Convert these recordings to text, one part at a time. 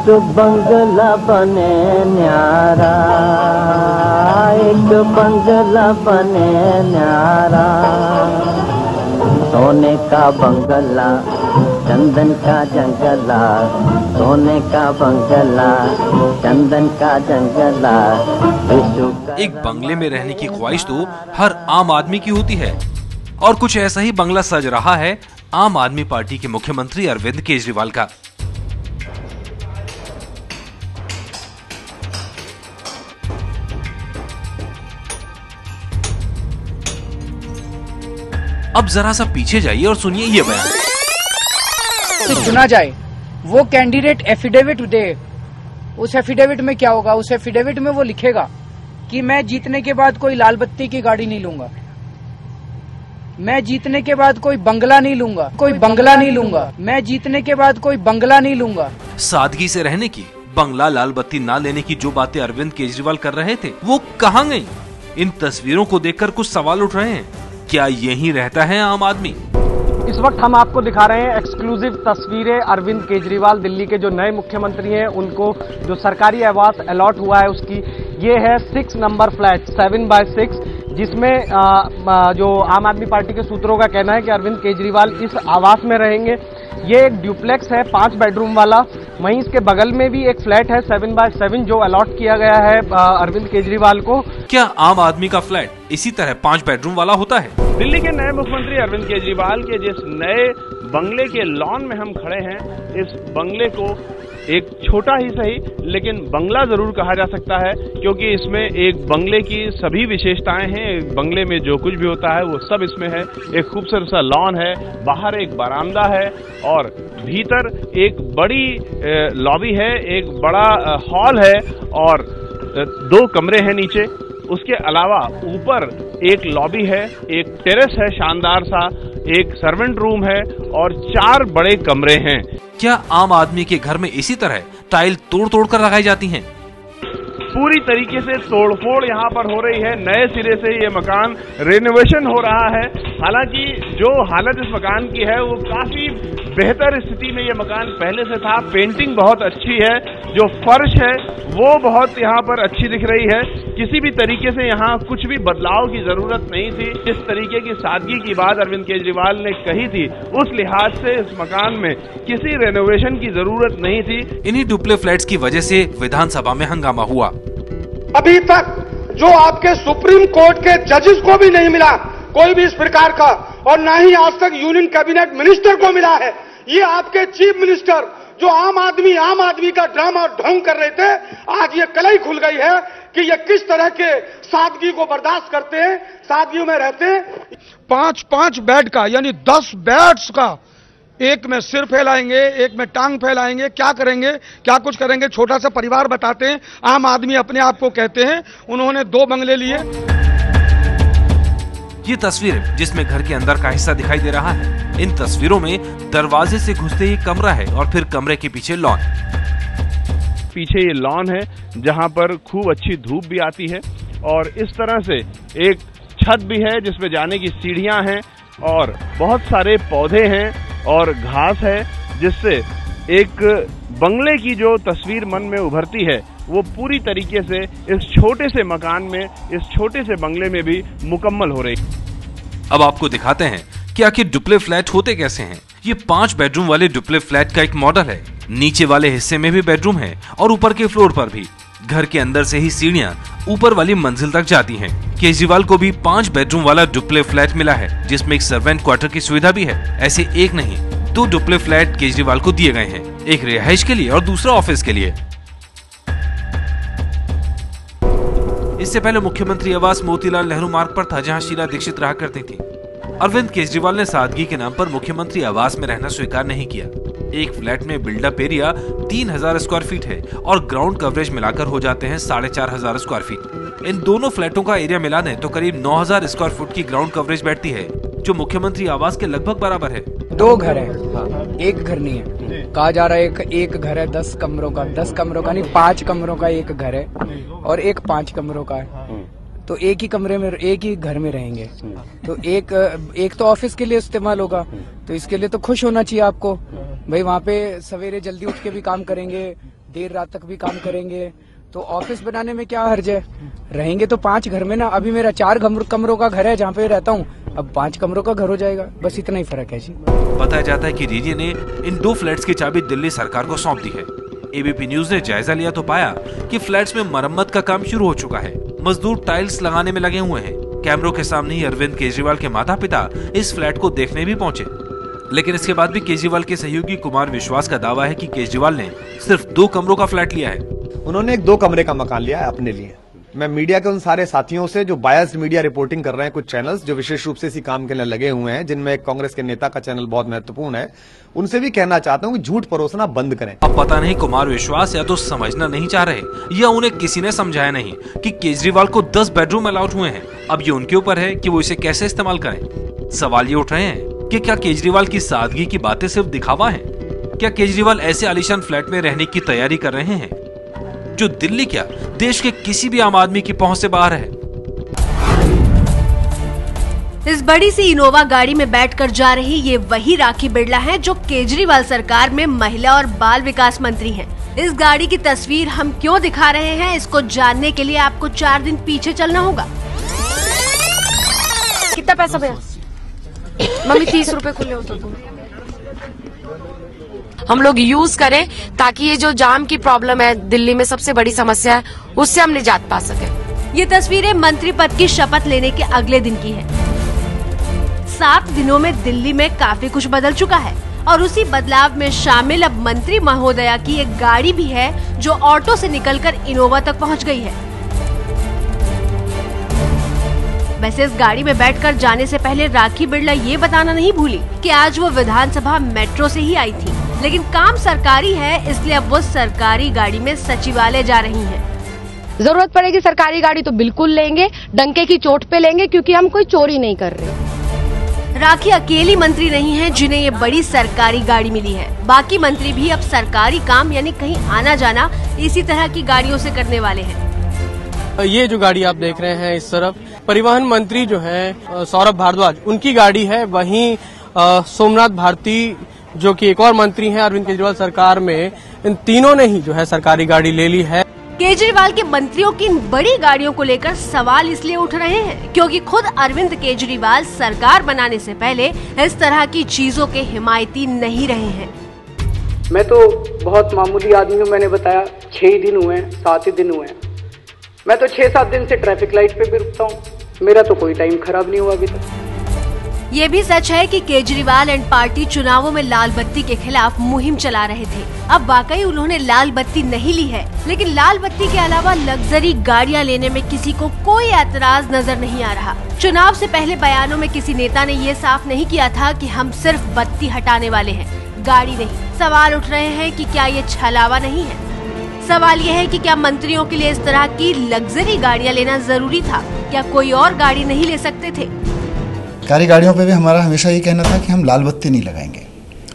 बंगला बने न्यारा, एक बंगला बने न्यारा, सोने का बंगला चंदन का जंगला, सोने का बंगला चंदन का जंगला। एक बंगले में रहने की ख्वाहिश तो हर आम आदमी की होती है और कुछ ऐसा ही बंगला सज रहा है आम आदमी पार्टी के मुख्यमंत्री अरविंद केजरीवाल का। अब जरा सा पीछे जाइए और सुनिए ये बयान। चुना जाए वो कैंडिडेट एफिडेविट दे, उस एफिडेविट में क्या होगा? उस एफिडेविट में वो लिखेगा कि मैं जीतने के बाद कोई लाल बत्ती की गाड़ी नहीं लूंगा, मैं जीतने के बाद कोई बंगला नहीं लूंगा, कोई बंगला नहीं लूंगा, मैं जीतने के बाद कोई बंगला नहीं लूंगा। सादगी से रहने की, बंगला लाल बत्ती ना लेने की जो बातें अरविंद केजरीवाल कर रहे थे वो कहाँ गयी? इन तस्वीरों को देखकर कुछ सवाल उठ रहे हैं, क्या यही रहता है आम आदमी? इस वक्त हम आपको दिखा रहे हैं एक्सक्लूसिव तस्वीरें अरविंद केजरीवाल, दिल्ली के जो नए मुख्यमंत्री हैं, उनको जो सरकारी आवास अलॉट हुआ है उसकी। ये है 6 नंबर फ्लैट 7x6, जिसमें जो आम आदमी पार्टी के सूत्रों का कहना है कि अरविंद केजरीवाल इस आवास में रहेंगे। ये एक ड्यूप्लेक्स है 5 बेडरूम वाला। वहीं इसके बगल में भी एक फ्लैट है 7x7 जो अलॉट किया गया है अरविंद केजरीवाल को। क्या आम आदमी का फ्लैट इसी तरह 5 बेडरूम वाला होता है? दिल्ली के नए मुख्यमंत्री अरविंद केजरीवाल के जिस नए बंगले के लॉन में हम खड़े हैं, इस बंगले को एक छोटा ही सही लेकिन बंगला जरूर कहा जा सकता है, क्योंकि इसमें एक बंगले की सभी विशेषताएं हैं। एक बंगले में जो कुछ भी होता है वो सब इसमें है। एक खूबसूरत सा लॉन है, बाहर एक बरामदा है और भीतर एक बड़ी लॉबी है, एक बड़ा हॉल है और 2 कमरे हैं नीचे। उसके अलावा ऊपर एक लॉबी है, एक टेरेस है शानदार सा, एक सर्वेंट रूम है और 4 बड़े कमरे हैं। क्या आम आदमी के घर में इसी तरह टाइल तोड़ तोड़ कर लगाई जाती हैं? पूरी तरीके से तोड़फोड़ यहाँ पर हो रही है। नए सिरे से ये मकान रेनोवेशन हो रहा है। हालांकि जो हालत इस मकान की है वो काफी बेहतर स्थिति में ये मकान पहले से था। पेंटिंग बहुत अच्छी है, जो फर्श है वो बहुत यहाँ पर अच्छी दिख रही है। किसी भी तरीके से यहाँ कुछ भी बदलाव की जरूरत नहीं थी। जिस तरीके की सादगी की बात अरविंद केजरीवाल ने कही थी, उस लिहाज से इस मकान में किसी रेनोवेशन की जरूरत नहीं थी। इन्हीं डुप्ले फ्लैट्स की वजह से विधानसभा में हंगामा हुआ। अभी तक जो आपके सुप्रीम कोर्ट के जजेस को भी नहीं मिला कोई भी इस प्रकार का, और ना ही आज तक यूनियन कैबिनेट मिनिस्टर को मिला है। ये आपके चीफ मिनिस्टर जो आम आदमी का ड्रामा ढोंग कर रहे थे, आज ये कलई खुल गई है कि ये किस तरह के सादगी को बर्दाश्त करते हैं, सादगी में रहते हैं। 5-5 बेड का यानी 10 बेड्स का, एक में सिर फैलाएंगे, एक में टांग फैलाएंगे, क्या करेंगे, क्या कुछ करेंगे। छोटा सा परिवार बताते हैं, आम आदमी अपने आप को कहते हैं। उन्होंने 2 बंगले लिए। ये तस्वीर जिसमें घर के अंदर का हिस्सा दिखाई दे रहा है, इन तस्वीरों में दरवाजे से घुसते ही कमरा है और फिर कमरे के पीछे लॉन। पीछे ये लॉन है जहां पर खूब अच्छी धूप भी आती है और इस तरह से एक छत भी है जिसमें जाने की सीढ़ियां हैं और बहुत सारे पौधे हैं और घास है, जिससे एक बंगले की जो तस्वीर मन में उभरती है वो पूरी तरीके से इस छोटे से मकान में, इस छोटे से बंगले में भी मुकम्मल हो रही। अब आपको दिखाते हैं कि आखिर डुप्ले फ्लैट होते कैसे हैं। ये 5 बेडरूम वाले डुप्ले फ्लैट का एक मॉडल है। नीचे वाले हिस्से में भी बेडरूम है और ऊपर के फ्लोर पर भी। घर के अंदर से ही सीढ़ियां ऊपर वाली मंजिल तक जाती हैं। केजरीवाल को भी 5 बेडरूम वाला डुप्ले फ्लैट मिला है, जिसमें एक सर्वेंट क्वार्टर की सुविधा भी है। ऐसे एक नहीं 2 डुप्ले फ्लैट केजरीवाल को दिए गए हैं, एक रिहाइश के लिए और दूसरा ऑफिस के लिए। इससे पहले मुख्यमंत्री आवास मोतीलाल नेहरू मार्ग पर था, जहां शीला दीक्षित रहा करती थी। अरविंद केजरीवाल ने सादगी के नाम पर मुख्यमंत्री आवास में रहना स्वीकार नहीं किया। एक फ्लैट में बिल्डअप एरिया 3000 स्क्वायर फीट है और ग्राउंड कवरेज मिलाकर हो जाते हैं 4500 स्क्वायर फीट। इन दोनों फ्लैटों का एरिया मिला दें तो करीब 9000 स्क्वायर फुट की ग्राउंड कवरेज बैठती है, जो मुख्यमंत्री आवास के लगभग बराबर है। 2 घर है, एक घर नहीं है। कहा जा रहा है एक घर है 10 कमरों का, 10 कमरों का नहीं 5 कमरों का एक घर है और एक 5 कमरों का है। तो एक ही कमरे में, एक ही घर में रहेंगे। तो एक तो ऑफिस के लिए इस्तेमाल होगा, तो इसके लिए तो खुश होना चाहिए आपको भाई। वहाँ पे सवेरे जल्दी उठ के भी काम करेंगे, देर रात तक भी काम करेंगे। तो ऑफिस बनाने में क्या हर्ज है? रहेंगे तो 5 घर में ना। अभी मेरा 4 कमरों का घर है जहाँ पे रहता हूँ, अब 5 कमरों का घर हो जाएगा, बस इतना ही फर्क है जी। बताया जाता है कि डीजे ने इन 2 फ्लैट्स की चाबी दिल्ली सरकार को सौंप दी है। एबीपी न्यूज ने जायजा लिया तो पाया कि फ्लैट्स में मरम्मत का काम शुरू हो चुका है। मजदूर टाइल्स लगाने में लगे हुए हैं। कैमरों के सामने ही अरविंद केजरीवाल के माता पिता इस फ्लैट को देखने भी पहुंचे। लेकिन इसके बाद भी केजरीवाल के सहयोगी कुमार विश्वास का दावा है कि केजरीवाल ने सिर्फ 2 कमरों का फ्लैट लिया है। उन्होंने एक 2 कमरे का मकान लिया है अपने लिए। मैं मीडिया के उन सारे साथियों से जो बायस्ड मीडिया रिपोर्टिंग कर रहे हैं, कुछ चैनल्स जो विशेष रूप से इसी काम के लिए लगे हुए हैं, जिनमें कांग्रेस के नेता का चैनल बहुत महत्वपूर्ण है, उनसे भी कहना चाहता हूं कि झूठ परोसना बंद करें। अब पता नहीं कुमार विश्वास या तो समझना नहीं चाह रहे या उन्हें किसी ने समझाया नहीं कि केजरीवाल को 10 बेडरूम अलाउड हुए हैं। अब ये उनके ऊपर है कि वो इसे कैसे इस्तेमाल करें। सवाल ये उठ रहे हैं कि क्या केजरीवाल की सादगी की बातें सिर्फ दिखावा है? क्या केजरीवाल ऐसे आलीशान फ्लैट में रहने की तैयारी कर रहे हैं जो दिल्ली क्या देश के किसी भी आम आदमी की पहुंच से बाहर है? इस बड़ी सी इनोवा गाड़ी में बैठकर जा रही ये वही राखी बिड़ला है जो केजरीवाल सरकार में महिला और बाल विकास मंत्री हैं। इस गाड़ी की तस्वीर हम क्यों दिखा रहे हैं, इसको जानने के लिए आपको 4 दिन पीछे चलना होगा। कितना पैसा भैया? मम्मी 30 रुपए खुले हो तो हम लोग यूज करें ताकि ये जो जाम की प्रॉब्लम है दिल्ली में सबसे बड़ी समस्या है, उससे हम निजात पा सके। ये तस्वीरें मंत्री पद की शपथ लेने के अगले दिन की है। 7 दिनों में दिल्ली में काफी कुछ बदल चुका है और उसी बदलाव में शामिल अब मंत्री महोदया की एक गाड़ी भी है जो ऑटो से निकलकर इनोवा तक पहुंच गई है। वैसे इस गाड़ी में बैठकर जाने से पहले राखी बिड़ला ये बताना नहीं भूली कि आज वो विधानसभा मेट्रो से ही आई थी, लेकिन काम सरकारी है इसलिए अब वो सरकारी गाड़ी में सचिवालय जा रही हैं। जरूरत पड़ेगी सरकारी गाड़ी तो बिल्कुल लेंगे, डंके की चोट पे लेंगे, क्योंकि हम कोई चोरी नहीं कर रहे। राखी अकेली मंत्री नहीं है जिन्हें ये बड़ी सरकारी गाड़ी मिली है। बाकी मंत्री भी अब सरकारी काम यानी कहीं आना जाना इसी तरह की गाड़ियों से करने वाले हैं। ये जो गाड़ी आप देख रहे हैं इस तरफ परिवहन मंत्री जो है सौरभ भारद्वाज, उनकी गाड़ी है। वहीं सोमनाथ भारती जो कि एक और मंत्री हैं अरविंद केजरीवाल सरकार में, इन तीनों ने ही जो है सरकारी गाड़ी ले ली है। केजरीवाल के मंत्रियों की इन बड़ी गाड़ियों को लेकर सवाल इसलिए उठ रहे हैं क्योंकि खुद अरविंद केजरीवाल सरकार बनाने से पहले इस तरह की चीजों के हिमायती नहीं रहे हैं। मैं तो बहुत मामूली आदमी हूँ, मैंने बताया 6 ही दिन हुए हैं, 7 ही दिन हुए हैं। मैं तो 6-7 दिन से ट्रैफिक लाइट पे भी रुकता हूँ, मेरा तो कोई टाइम खराब नहीं हुआ अभी तक। ये भी सच है कि केजरीवाल एंड पार्टी चुनावों में लाल बत्ती के खिलाफ मुहिम चला रहे थे। अब वाकई उन्होंने लाल बत्ती नहीं ली है, लेकिन लाल बत्ती के अलावा लग्जरी गाड़ियां लेने में किसी को कोई एतराज नजर नहीं आ रहा। चुनाव से पहले बयानों में किसी नेता ने ये साफ नहीं किया था कि हम सिर्फ बत्ती हटाने वाले हैं, गाड़ी नहीं। सवाल उठ रहे हैं कि क्या ये छलावा नहीं है। सवाल यह है कि क्या मंत्रियों के लिए इस तरह की लग्जरी गाड़ियां लेना जरूरी था? क्या कोई और गाड़ी नहीं ले सकते थे? सरकारी गाड़ियों पे भी हमारा हमेशा ये कहना था कि हम लाल बत्ती नहीं लगाएंगे,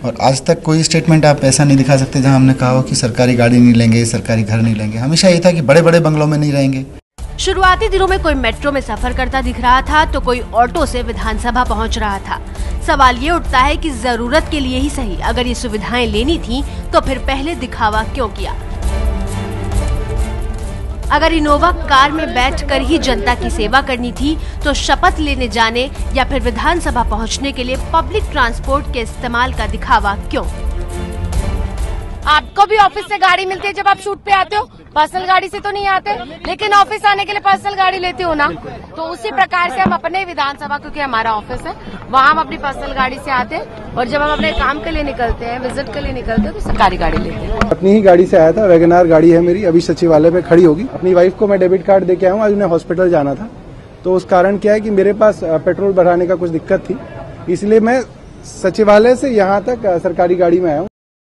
और आज तक कोई स्टेटमेंट आप ऐसा नहीं दिखा सकते जहां हमने कहा हो कि सरकारी गाड़ी नहीं लेंगे, सरकारी घर नहीं लेंगे। हमेशा ये था कि बड़े बड़े बंगलों में नहीं रहेंगे। शुरुआती दिनों में कोई मेट्रो में सफर करता दिख रहा था तो कोई ऑटो से विधानसभा पहुंच रहा था। सवाल ये उठता है कि जरूरत के लिए ही सही, अगर ये सुविधाएं लेनी थी तो फिर पहले दिखावा क्यों किया? अगर इनोवा कार में बैठकर ही जनता की सेवा करनी थी तो शपथ लेने जाने या फिर विधानसभा पहुंचने के लिए पब्लिक ट्रांसपोर्ट के इस्तेमाल का दिखावा क्यों? आपको भी ऑफिस से गाड़ी मिलती है जब आप शूट पे आते हो, पर्सनल गाड़ी से तो नहीं आते, लेकिन ऑफिस आने के लिए पर्सनल गाड़ी लेते हो ना। तो उसी प्रकार से हम अपने विधानसभा, क्योंकि हमारा ऑफिस है, वहाँ हम अपनी पर्सनल गाड़ी से आते हैं, और जब हम अपने काम के लिए निकलते हैं, विजिट के लिए निकलते हैं, तो सरकारी गाड़ी लेते हैं। अपनी ही गाड़ी से आया था, वैगनार गाड़ी है मेरी, अभी सचिवालय पे खड़ी होगी। अपनी वाइफ को मैं डेबिट कार्ड दे के आया हूँ, आज उन्हें हॉस्पिटल जाना था, तो उस कारण क्या है कि मेरे पास पेट्रोल भराने का कुछ दिक्कत थी, इसलिए मैं सचिवालय से यहाँ तक सरकारी गाड़ी में आया हूँ।